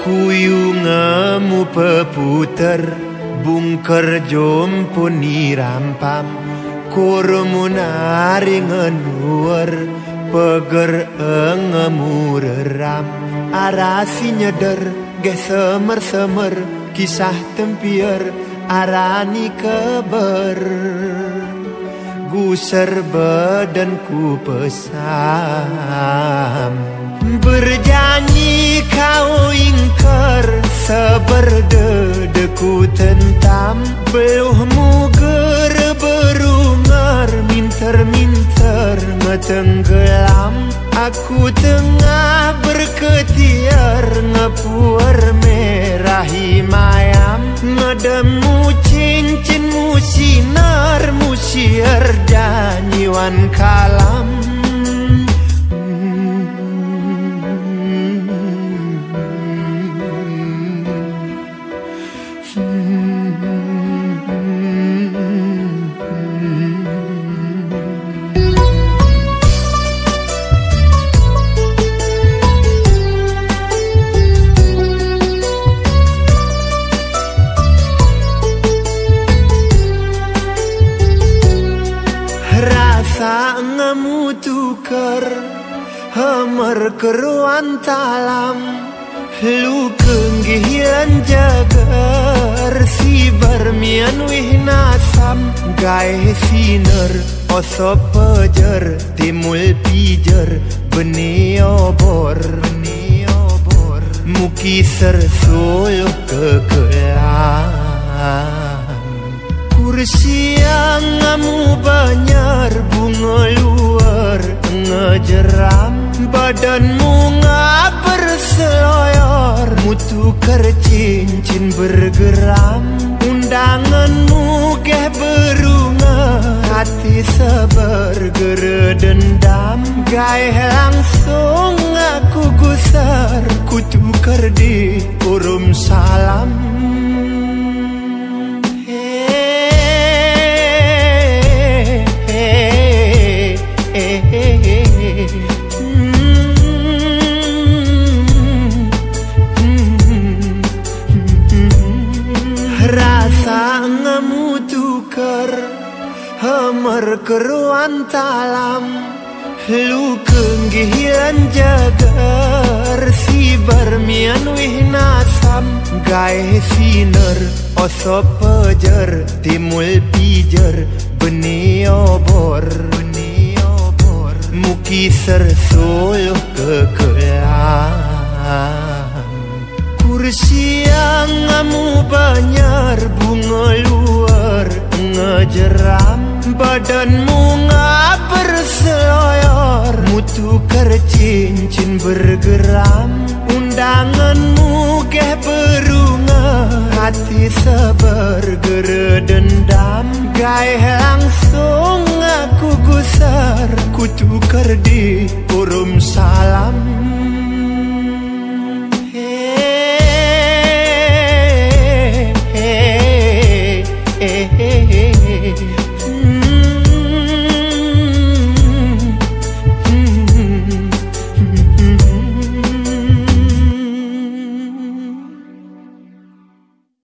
Kuyungamu peputer bungker jomponi rampam Kurmunari ngenuar peger engemu reram Arasi nyeder ge semer-semer kisah tempier arani keber Guser badanku pesam Berjanji kau ingkar Seberdedeku tentam Beluh muger berungar Minter-minter ngetenggelam Aku tengah berketiar Ngepuer merahi mayam Ngedemu cincinmu sinar Musier janjiwan kalam Ngamu tukar Hamar keruan talam Lu kenggihian jagar Si barmian wih nasam Gae siner osop pejer Timul pijer Beni obor Muki sersuluh kekelam Kursi yang ngamu banyar bunga luar ngejeram Badanmu ngaper seloyor Mutukar cincin bergeram Undanganmu geh berunga Hati sebergere dendam Gaeh langsung aku gusar Kutukar di urum salam Rasa ngamu tukar Hamar keruan talam Lu kenggihian jagar Si barmian wih nasam Gae siner osop pejer Timul pijer Beni obor Muki sersuluh kekelam Kursi yang ngamu banyar bunga luar ngejeram Badanmu ngaper seloyor Mutukar cincin bergeram Undanganmu geh berunga Hati sebergere dendam Gaeh langsung aku gusar Kutukar di urum salam